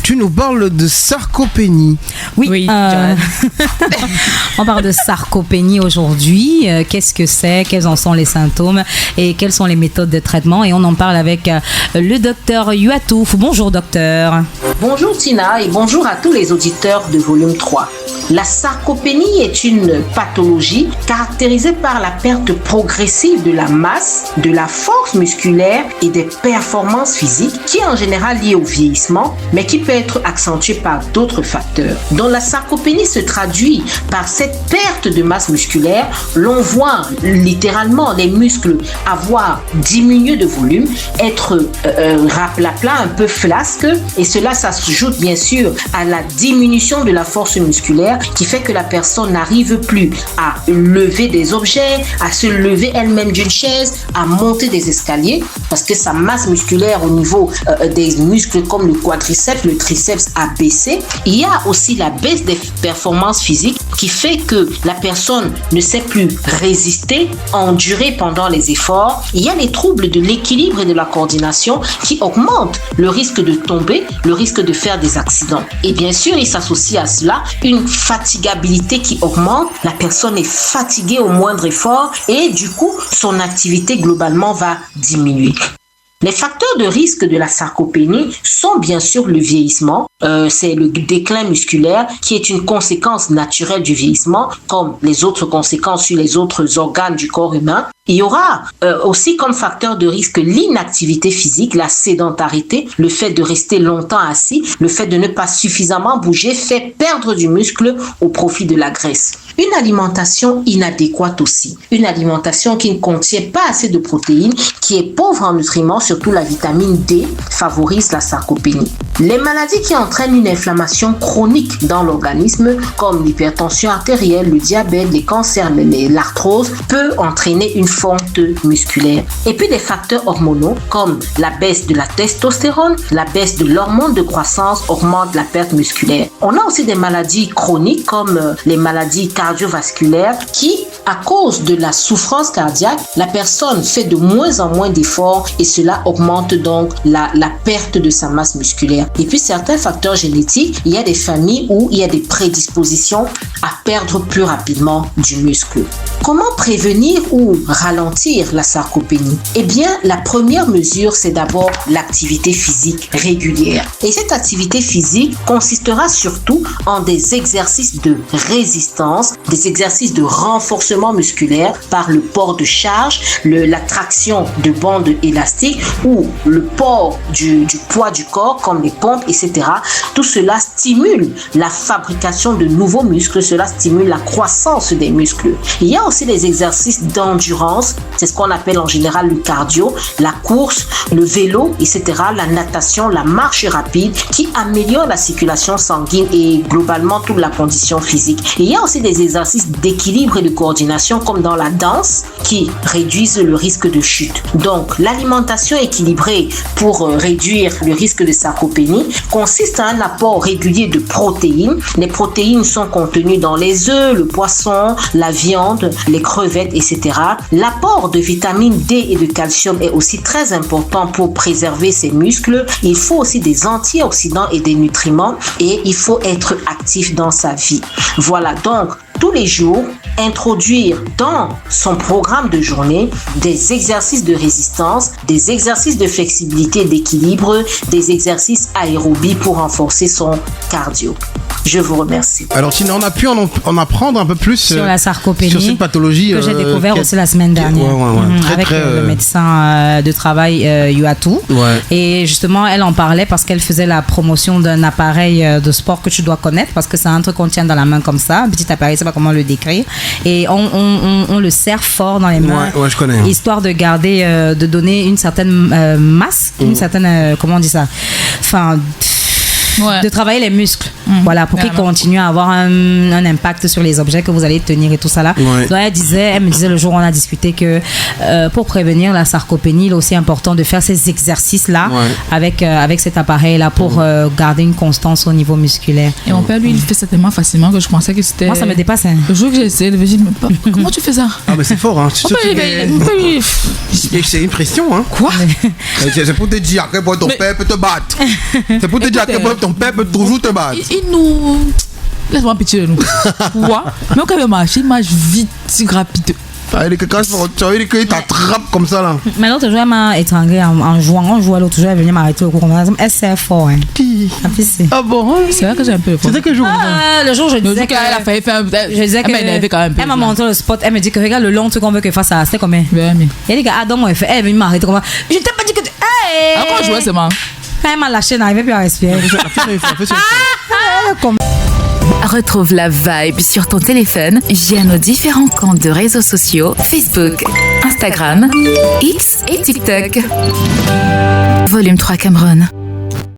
tu nous parles de sarcopénie. Oui. On parle de sarcopénie aujourd'hui. Qu'est-ce que c'est? Quels en sont les symptômes? Et quelles sont les méthodes de traitement? Et on en parle avec le docteur Yuatouf. Bonjour docteur. Bonjour Tina et bonjour à tous les auditeurs de volume 3. La sarcopénie est une pathologie caractérisée par la perte progressive de la masse, de la force musculaire et des performances physiques qui est en général liée au vieillissement, mais qui peut être accentuée par d'autres facteurs. Donc la sarcopénie se traduit par cette perte de masse musculaire. L'on voit littéralement les muscles avoir diminué de volume, être raplapla, un peu flasque, et cela s'ajoute bien sûr à la diminution de la force musculaire qui fait que la personne n'arrive plus à lever des objets, à se lever elle-même d'une chaise, à monter des escaliers parce que sa masse musculaire au niveau des muscles comme le quadriceps, le triceps a baissé. Il y a aussi la baisse des performances physiques qui fait que la personne ne sait plus résister, endurer pendant les efforts. Il y a les troubles de l'équilibre et de la coordination qui augmentent le risque de tomber, le risque de faire des accidents. Et bien sûr, il s'associe à cela une fatigabilité qui augmente. La personne est fatiguée au moindre effort et du coup, son activité globalement va diminuer. Les facteurs de risque de la sarcopénie sont bien sûr le vieillissement, c'est le déclin musculaire qui est une conséquence naturelle du vieillissement, comme les autres conséquences sur les autres organes du corps humain. Il y aura aussi comme facteur de risque l'inactivité physique, la sédentarité, le fait de rester longtemps assis, le fait de ne pas suffisamment bouger fait perdre du muscle au profit de la graisse. Une alimentation inadéquate aussi, une alimentation qui ne contient pas assez de protéines, qui est pauvre en nutriments, surtout la vitamine D, favorise la sarcopénie. Les maladies qui entraînent une inflammation chronique dans l'organisme, comme l'hypertension artérielle, le diabète, les cancers, l'arthrose, peut entraîner une fonte musculaire. Et puis des facteurs hormonaux, comme la baisse de la testostérone, la baisse de l'hormone de croissance augmente la perte musculaire. On a aussi des maladies chroniques, comme les maladies cardiovasculaires, qui, à cause de la souffrance cardiaque, la personne fait de moins en moins d'efforts et cela augmente donc la perte de sa masse musculaire. Et puis certains facteurs génétiques, il y a des familles où il y a des prédispositions à perdre plus rapidement du muscle. Comment prévenir ou ralentir la sarcopénie? Eh bien, la première mesure, c'est d'abord l'activité physique régulière. Et cette activité physique consistera surtout en des exercices de résistance, des exercices de renforcement musculaire par le port de charge, la traction de bandes élastiques ou le port du poids du corps comme les pompes, etc. Tout cela stimule la fabrication de nouveaux muscles, cela stimule la croissance des muscles. Il y a aussi des exercices d'endurance, c'est ce qu'on appelle en général le cardio, la course, le vélo, etc., la natation, la marche rapide qui améliore la circulation sanguine et globalement toute la condition physique. Il y a aussi des exercices d'équilibre et de coordination comme dans la danse qui réduisent le risque de chute. Donc l'alimentation équilibrée pour réduire le risque de sarcopénie consiste en un apport régulier de protéines. Les protéines sont contenues dans les œufs, le poisson, la viande, les crevettes, etc. L'apport de vitamine D et de calcium est aussi très important pour préserver ses muscles. Il faut aussi des antioxydants et des nutriments et il faut être actif dans sa vie. Voilà donc tous les jours, introduire dans son programme de journée des exercices de résistance, des exercices de flexibilité et d'équilibre, des exercices aérobies pour renforcer son cardio. Je vous remercie. Alors, sinon, on a pu en apprendre un peu plus sur la sarcopénie, sur cette pathologie que j'ai découvert aussi la semaine dernière avec le médecin de travail Yuatouf. Ouais. Et justement, elle en parlait parce qu'elle faisait la promotion d'un appareil de sport que tu dois connaître parce que c'est un truc qu'on tient dans la main comme ça, un petit appareil, je sais pas comment le décrire, et on le serre fort dans les mains, je connais, histoire de garder, de donner une certaine masse, une certaine, comment on dit ça, enfin, de travailler les muscles, voilà, pour qu'ils continuent à avoir un impact sur les objets que vous allez tenir et tout ça là. Donc elle me disait le jour où on a discuté que pour prévenir la sarcopénie, il est aussi important de faire ces exercices là avec cet appareil là pour garder une constance au niveau musculaire. Et mon père lui il fait ça tellement facilement que je pensais que c'était... Moi ça me dépasse. Le jour que j'ai essayé de me dire comment tu fais ça? Ah mais c'est fort hein. C'est une pression hein. Quoi? C'est pour te dire à quel point ton père peut te battre. C'est pour te dire à quel point ton ton père peut toujours te battre. Il nous... Laisse-moi pitié de nous. Quoi? Mais quand il marche, il marche vite, si rapide. Ça veut dire que quand tu as qu'il t'attrape comme ça là. Mais l'autre jour, elle m'a étranglé en jouant. On jouait l'autre jour, elle venait m'arrêter au cours comme ça. Elle sert fort. Hein. Qui? Ah bon? C'est vrai que j'ai un peu le C'était quel jour? Le jour, je disais qu'elle a failli faire un... Je disais Elle m'a énervé quand même. Elle m'a montré le spot. Elle me dit que regarde le long truc qu'on veut qu'elle fasse ça. C'était combien? Ben, mais... Elle dit que ah, donc, elle est venue m'arrêter comme ça. Je t'ai pas dit que tu. Hey! Encore jouer, c'est marrant. Quand elle m'a lâché, elle n'arrivait plus à respirer. Retrouve la vibe sur ton téléphone via nos différents comptes de réseaux sociaux Facebook, Instagram, X et TikTok. Volume 3 Cameroun.